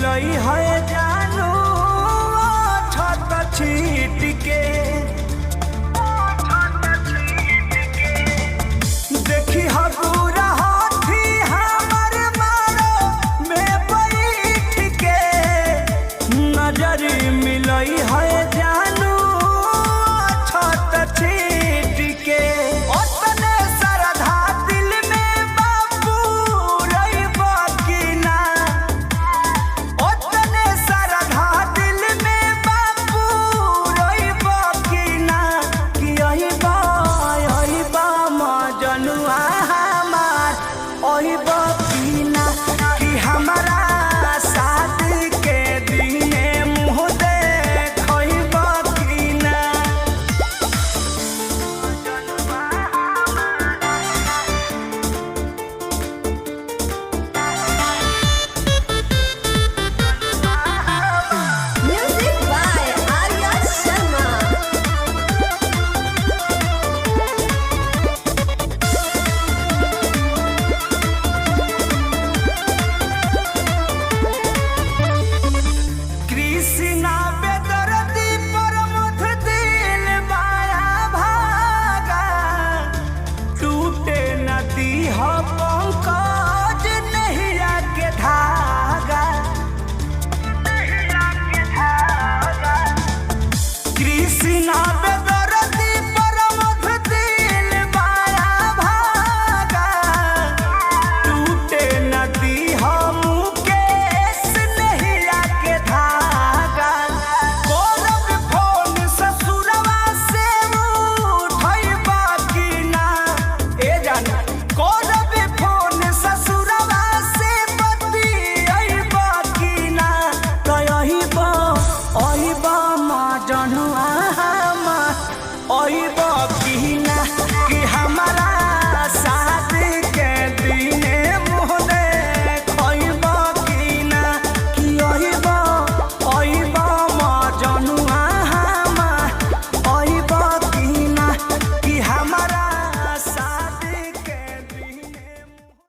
मिलई है जानू छत छीट के देखी हबूरा हाथी हमर मारो में बैठ के नजर मिलई है जानू छत छीट के ओतने सरधा दिल में बाबू रही बकिना ओतने सरधा दिल में बाबू रही बकिना कि यही बा मजनुआ हमार ओही बकिना कि हमारा शादी के दिने मुँह देखई बकिना Music by Arya Sharma. Krishna बेदर्दी परमथ दिल माया भागा टूटे नदी हो